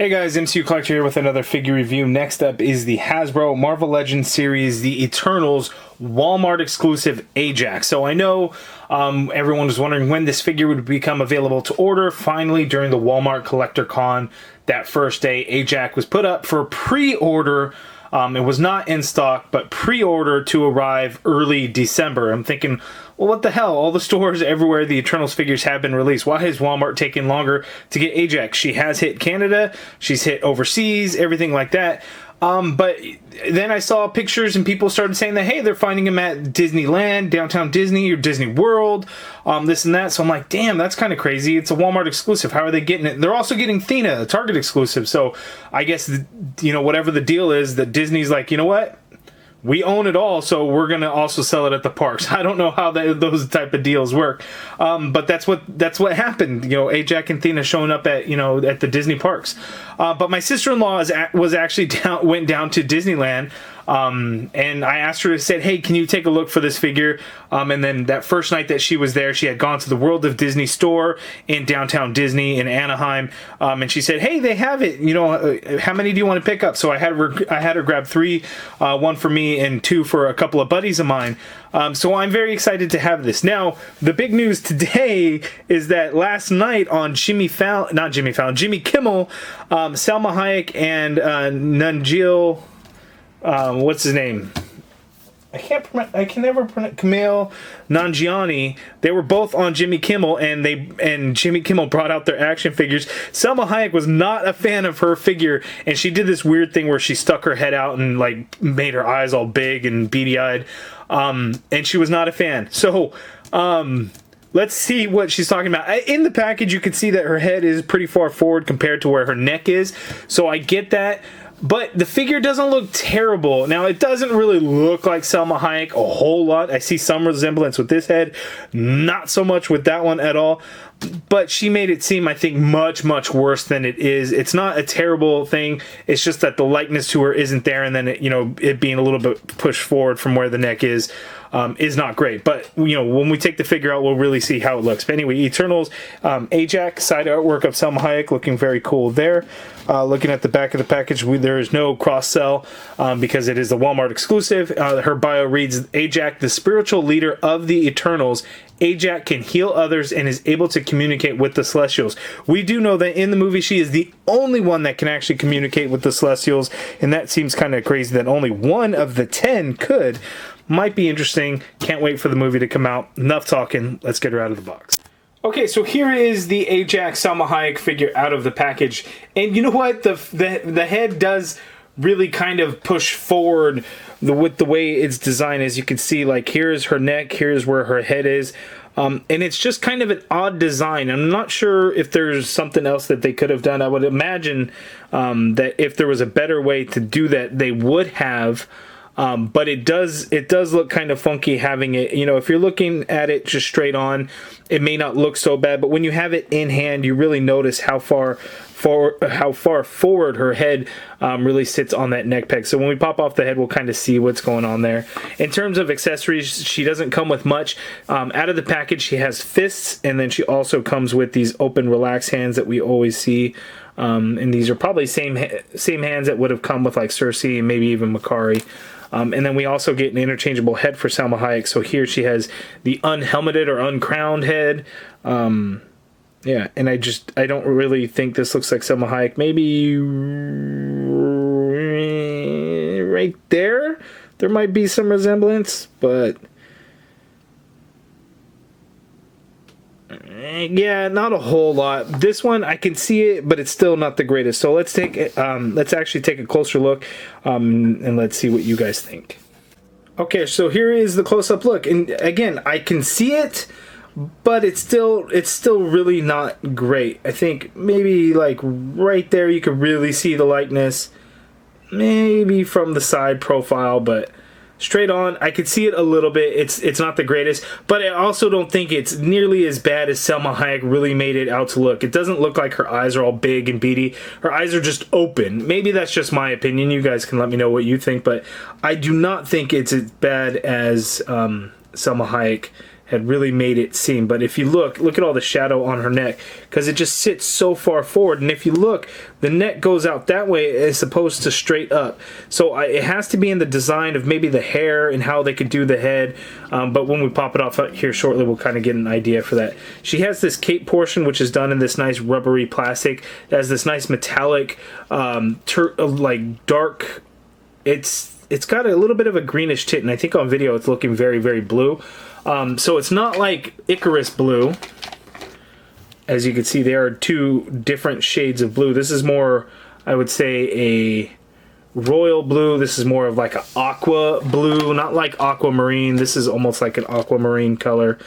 Hey guys, MCU Collector here with another figure review. Next up is the Hasbro Marvel Legends series, the Eternals Walmart exclusive Ajak. So I know everyone was wondering when this figure would become available to order. Finally, during the Walmart Collector Con that first day, Ajak was put up for pre-order. It was not in stock, but pre-order to arrive early December. I'm thinking, well, what the hell? All the stores everywhere the Eternals figures have been released. Why is Walmart taking longer to get Ajak? She has hit Canada, she's hit overseas, everything like that. But then I saw pictures and people started saying that, hey, they're finding him at Disneyland, Downtown Disney, or Disney World, this and that. So I'm like, damn, that's kind of crazy. It's a Walmart exclusive. How are they getting it? They're also getting Thena, a Target exclusive. So I guess, whatever the deal is, that Disney's like, you know what? We own it all, so we're going to also sell it at the parks. I don't know how those type of deals work, but that's what happened. Ajak and Thena showing up at at the Disney parks. But my sister-in-law went down to Disneyland. And I asked her, said, hey, can you take a look for this figure? And then that first night that she was there, she had gone to the World of Disney store in downtown Disney in Anaheim. And she said, hey, they have it. How many do you want to pick up? So I had her grab 3, 1 for me and 2 for a couple of buddies of mine. So I'm very excited to have this. Now, the big news today is that last night on Jimmy Kimmel, Salma Hayek and Nunjil, what's his name? I can never pronounce Kumail Nanjiani. They were both on Jimmy Kimmel, and Jimmy Kimmel brought out their action figures. Salma Hayek was not a fan of her figure, and she did this weird thing where she stuck her head out and made her eyes all big and beady-eyed, and she was not a fan. So let's see what she's talking about. In the package, you can see that her head is pretty far forward compared to where her neck is, so I get that. But the figure doesn't look terrible. Now, it doesn't really look like Salma Hayek a whole lot. I see some resemblance with this head. Not so much with that one at all. But she made it seem, I think, much, much worse than it is. It's not a terrible thing. It's just that the likeness to her isn't there. And then, it being a little bit pushed forward from where the neck is not great. But, when we take the figure out, we'll really see how it looks. But anyway, Eternals, Ajak, side artwork of Salma Hayek, looking very cool there. Looking at the back of the package, there is no cross-sell because it is the Walmart exclusive. Her bio reads, Ajak, the spiritual leader of the Eternals. Ajak can heal others and is able to communicate with the Celestials. We do know that in the movie she is the only one that can actually communicate with the Celestials, and that seems kind of crazy that only one of the 10 could. Might be interesting. Can't wait for the movie to come out. Enough talking. Let's get her out of the box. Okay, so here is the Ajak Salma Hayek figure out of the package. And you know what? The head does really kind of push forward with the way it's designed. As you can see, here's her neck, here's where her head is. And it's just kind of an odd design. I'm not sure if there's something else that they could have done. I would imagine that if there was a better way to do that, they would have. But it does look kind of funky having it. If you're looking at it just straight on, it may not look so bad. But when you have it in hand, you really notice how far forward her head really sits on that neck peg. So when we pop off the head, we'll kind of see what's going on there. In terms of accessories, she doesn't come with much. Out of the package, she has fists, and then she also comes with these open, relaxed hands that we always see. And these are probably same hands that would have come with Cersei and maybe even Makari. And then we also get an interchangeable head for Salma Hayek. So here she has the unhelmeted or uncrowned head. Yeah, and I don't really think this looks like Salma Hayek. Maybe right there might be some resemblance, but yeah, not a whole lot. This one, I can see it, but it's still not the greatest. So let's actually take a closer look, and let's see what you guys think. Okay, so here is the close-up look, and again, I can see it, but it's still really not great. I think maybe right there you could really see the likeness, maybe from the side profile, but straight on, I could see it a little bit. It's not the greatest, but I also don't think it's nearly as bad as Salma Hayek really made it out to look. It doesn't look like her eyes are all big and beady. Her eyes are just open. Maybe that's just my opinion. You guys can let me know what you think, but I do not think it's as bad as Salma Hayek had really made it seem. But if you look at all the shadow on her neck, because it just sits so far forward. And if you look, the neck goes out that way as opposed to straight up. So it has to be in the design of maybe the hair and how they could do the head. But when we pop it off here shortly, we'll kind of get an idea for that. She has this cape portion, which is done in this nice rubbery plastic. It has this nice metallic, like dark. It's got a little bit of a greenish tint, and I think on video it's looking very, very blue. So it's not like Icarus blue. As you can see, there are two different shades of blue. This is more, I would say, a royal blue. This is more of like an aqua blue, not like aquamarine. This is almost like an aquamarine color.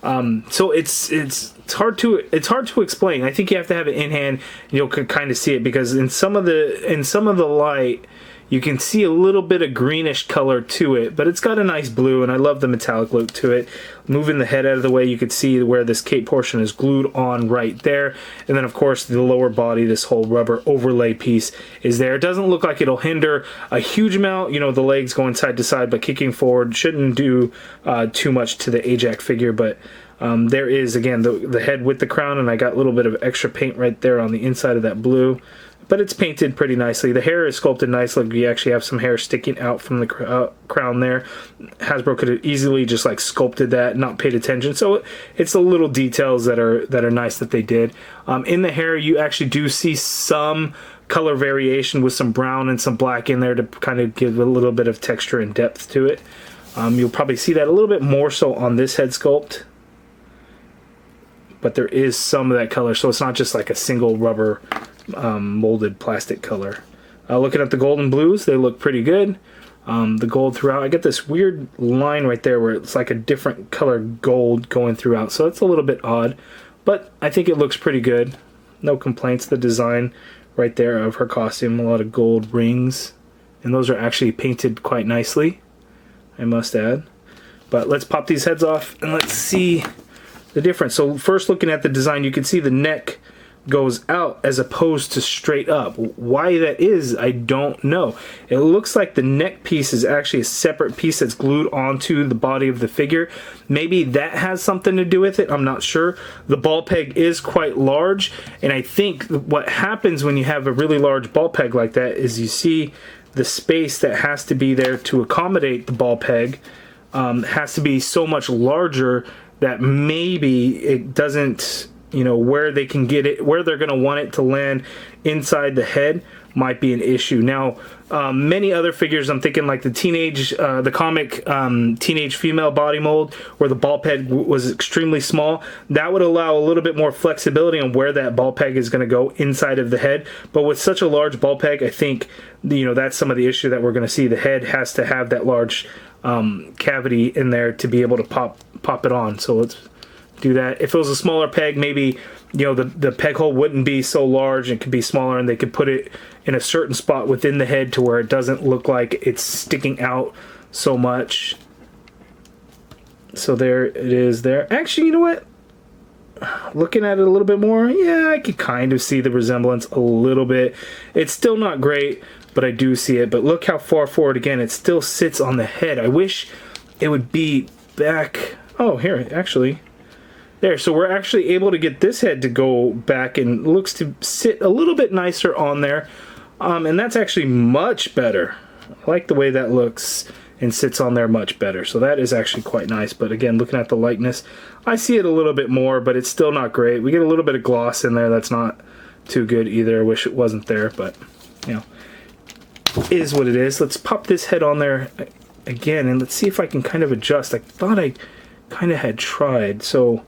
So it's hard to explain. I think you have to have it in hand, and you'll kind of see it, because in some of the light, you can see a little bit of greenish color to it, but it's got a nice blue, and I love the metallic look to it. Moving the head out of the way, you can see where this cape portion is glued on right there. And then, of course, the lower body, this whole rubber overlay piece is there. It doesn't look like it'll hinder a huge amount. You know, the legs going side to side, but kicking forward shouldn't do too much to the Ajak figure, but there is, again, the head with the crown, and I got a little bit of extra paint right there on the inside of that blue. But it's painted pretty nicely. The hair is sculpted nicely. You actually have some hair sticking out from the crown there. Hasbro could have easily just like sculpted that, not paid attention. So it's the little details that are nice that they did. In the hair, you actually do see some color variation with some brown and some black in there to kind of give a little bit of texture and depth to it. You'll probably see that a little bit more so on this head sculpt. But there is some of that color, so it's not just like a single rubber molded plastic color. Looking at the gold and blues, they look pretty good. The gold throughout, I get this weird line right there where it's like a different color gold going throughout, so it's a little bit odd, but I think it looks pretty good. No complaints. The design right there of her costume, a lot of gold rings, and those are actually painted quite nicely, I must add. But let's pop these heads off and let's see the difference. So first, looking at the design, you can see the neck goes out as opposed to straight up. Why that is, I don't know. It looks like the neck piece is actually a separate piece that's glued onto the body of the figure. Maybe that has something to do with it. I'm not sure. The ball peg is quite large, and I think what happens when you have a really large ball peg like that is you see the space that has to be there to accommodate the ball peg has to be so much larger that maybe it doesn't, you know, where they can get it, where they're going to want it to land inside the head might be an issue. Now, many other figures, I'm thinking like the comic teenage female body mold, where the ball peg was extremely small, that would allow a little bit more flexibility on where that ball peg is going to go inside of the head. But with such a large ball peg, I think, you know, that's some of the issue that we're going to see. The head has to have that large cavity in there to be able to pop it on. So let's do that. If it was a smaller peg, maybe, you know, the peg hole wouldn't be so large and could be smaller, and they could put it in a certain spot within the head to where it doesn't look like it's sticking out so much. So there it is there. Actually, you know what? Looking at it a little bit more, yeah, I could kind of see the resemblance a little bit. It's still not great, but I do see it. But look how far forward, again, it still sits on the head. I wish it would be back. Oh, here, actually. There, so we're actually able to get this head to go back and looks to sit a little bit nicer on there. And that's actually much better. I like the way that looks and sits on there much better. So that is actually quite nice. But again, looking at the likeness, I see it a little bit more, but it's still not great. We get a little bit of gloss in there. That's not too good either. I wish it wasn't there, but, you know, it is what it is. Let's pop this head on there again, and let's see if I can kind of adjust. I thought I kind of had tried. So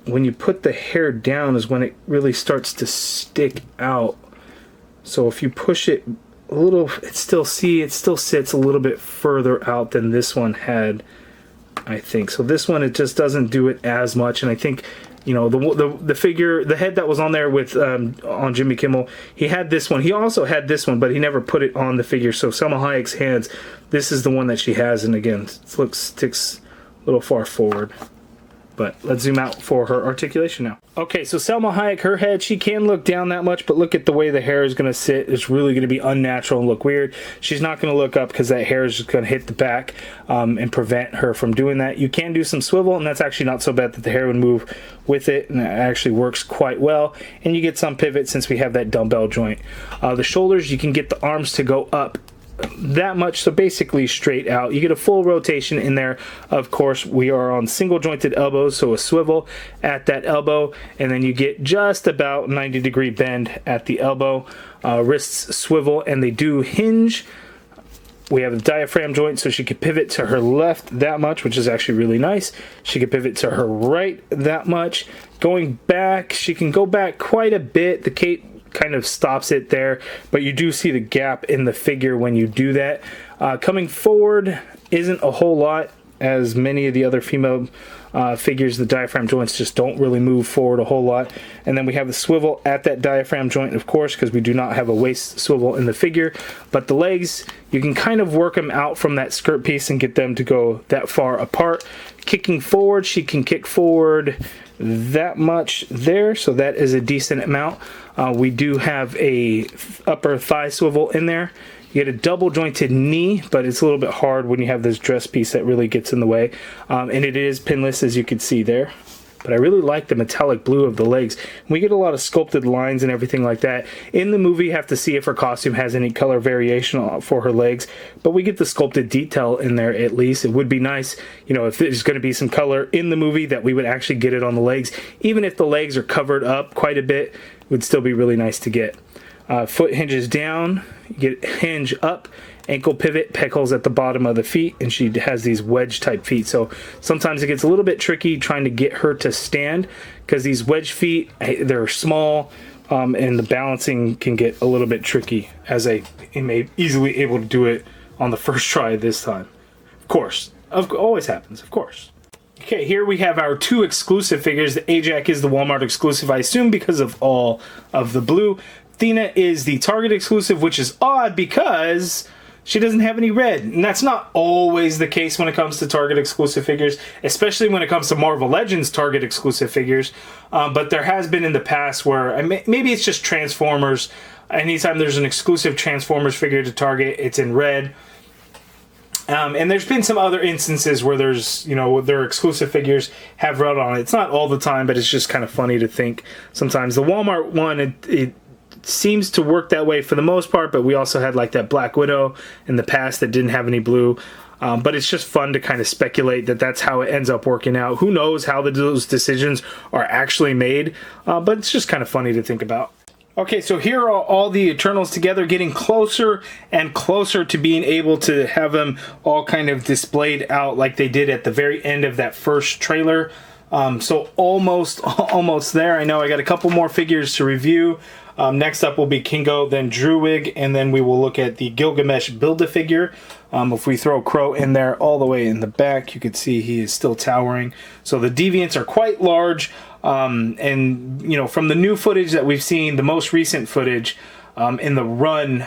when you put the hair down is when it really starts to stick out. So if you push it a little, it still sits a little bit further out than this one had, I think. So this one, it just doesn't do it as much. And I think, you know, the figure, the head that was on there with on Jimmy Kimmel, he had this one. He also had this one, but he never put it on the figure. So Salma Hayek's hands, this is the one that she has, and again, sticks a little far forward. But let's zoom out for her articulation now. Okay, so Salma Hayek, her head, she can look down that much, but look at the way the hair is going to sit. It's really going to be unnatural and look weird. She's not going to look up because that hair is just going to hit the back and prevent her from doing that. You can do some swivel, and that's actually not so bad that the hair would move with it, and it actually works quite well. And you get some pivot since we have that dumbbell joint. The shoulders, you can get the arms to go up that much, so basically straight out. You get a full rotation in there. Of course, we are on single jointed elbows, so a swivel at that elbow, and then you get just about 90-degree bend at the elbow. Wrists swivel, and they do hinge. We have the diaphragm joint, so she could pivot to her left that much, which is actually really nice. She could pivot to her right that much. Going back, she can go back quite a bit. The cape kind of stops it there, but you do see the gap in the figure when you do that. Coming forward isn't a whole lot, as many of the other female figures, the diaphragm joints just don't really move forward a whole lot. And then we have the swivel at that diaphragm joint, of course, because we do not have a waist swivel in the figure. But the legs, you can kind of work them out from that skirt piece and get them to go that far apart. Kicking forward, she can kick forward that much there, so that is a decent amount. We do have a upper thigh swivel in there. You get a double jointed knee, but it's a little bit hard when you have this dress piece that really gets in the way. And it is pinless, as you can see there. But I really like the metallic blue of the legs. We get a lot of sculpted lines and everything like that. In the movie, you have to see if her costume has any color variation for her legs. But we get the sculpted detail in there at least. It would be nice, you know, if there's going to be some color in the movie, that we would actually get it on the legs. Even if the legs are covered up quite a bit, it would still be really nice to get. Foot hinges down, you get hinge up, ankle pivot, peg holes at the bottom of the feet, and she has these wedge type feet. So sometimes it gets a little bit tricky trying to get her to stand, because these wedge feet, they're small, and the balancing can get a little bit tricky, as I am easily able to do it on the first try this time. Of course, always happens, of course. Okay, here we have our two exclusive figures. The Ajak is the Walmart exclusive, I assume because of all of the blue. Athena is the Target exclusive, which is odd because she doesn't have any red. And that's not always the case when it comes to Target exclusive figures, especially when it comes to Marvel Legends Target exclusive figures. But there has been in the past where, maybe it's just Transformers. Anytime there's an exclusive Transformers figure to Target, it's in red. And there's been some other instances where there's, you know, their exclusive figures have red on it. It's not all the time, but it's just kind of funny to think sometimes. The Walmart one, it seems to work that way for the most part, but we also had like that Black Widow in the past that didn't have any blue. But it's just fun to kind of speculate that that's how it ends up working out. Who knows how those decisions are actually made, but it's just kind of funny to think about. Okay, so here are all the Eternals together, getting closer and closer to being able to have them all kind of displayed out like they did at the very end of that first trailer. So almost there. I know I got a couple more figures to review. Next up will be Kingo, then Druig, and then we will look at the Gilgamesh Build-A-Figure. If we throw Crow in there all the way in the back, you can see he is still towering. So the deviants are quite large, and you know, from the new footage that we've seen, the most recent footage, in the Run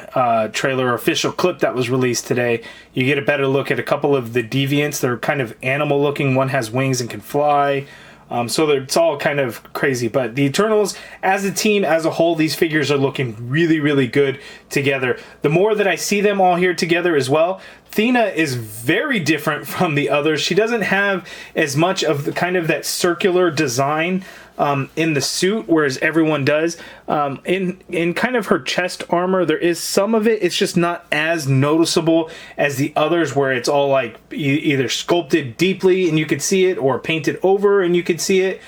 trailer official clip that was released today, you get a better look at a couple of the deviants. They're kind of animal looking. One has wings and can fly. So it's all kind of crazy. But the Eternals, as a team, as a whole, these figures are looking really, really good together. The more that I see them all here together as well, Athena is very different from the others. She doesn't have as much of the kind of that circular design in the suit, whereas everyone does. In kind of her chest armor, there is some of it. It's just not as noticeable as the others, where it's all like either sculpted deeply and you could see it, or painted over and you could see it.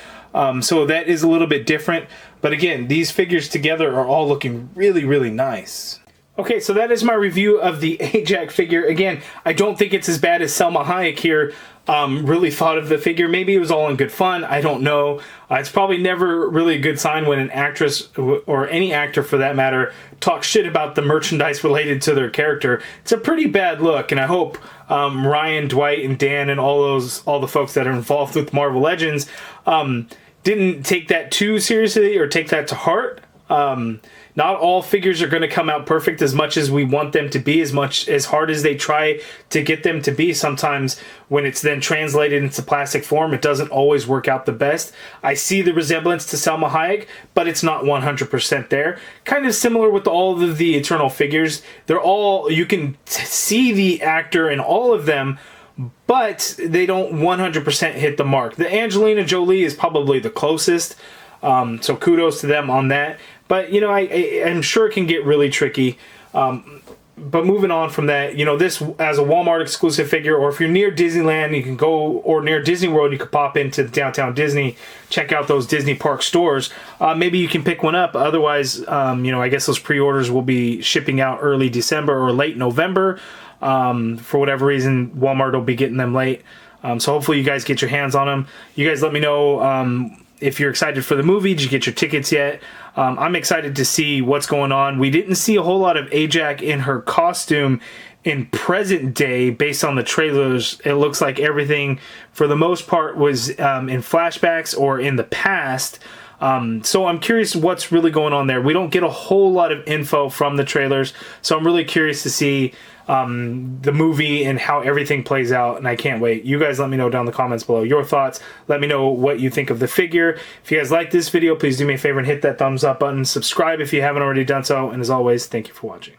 So that is a little bit different. But again, these figures together are all looking really, really nice. Okay, so that is my review of the Ajak figure. Again, I don't think it's as bad as Salma Hayek here really thought of the figure. Maybe it was all in good fun. I don't know. It's probably never really a good sign when an actress, or any actor for that matter, talks shit about the merchandise related to their character. It's a pretty bad look, and I hope Ryan, Dwight, and Dan, and all the folks that are involved with Marvel Legends didn't take that too seriously or take that to heart. Not all figures are going to come out perfect as much as we want them to be, as hard as they try to get them to be. Sometimes when it's then translated into plastic form, it doesn't always work out the best. I see the resemblance to Salma Hayek, but it's not 100% there. Kind of similar with all of the Eternal figures. They're all, you can see the actor in all of them, but they don't 100% hit the mark. The Angelina Jolie is probably the closest. So kudos to them on that. But, you know, I'm sure it can get really tricky. But moving on from that, you know, this as a Walmart exclusive figure, or if you're near Disneyland, you can go, or near Disney World, you could pop into downtown Disney, check out those Disney Park stores. Maybe you can pick one up. Otherwise, you know, I guess those pre-orders will be shipping out early December or late November. For whatever reason, Walmart will be getting them late. So hopefully you guys get your hands on them. You guys let me know if you're excited for the movie. Did you get your tickets yet? I'm excited to see what's going on. We didn't see a whole lot of Ajak in her costume in present day based on the trailers. It looks like everything, for the most part, was in flashbacks or in the past. So I'm curious what's really going on there. We don't get a whole lot of info from the trailers, so I'm really curious to see the movie and how everything plays out, and I can't wait. You guys let me know down in the comments below your thoughts. Let me know what you think of the figure. If you guys like this video, please do me a favor and hit that thumbs up button. Subscribe if you haven't already done so, and as always, thank you for watching.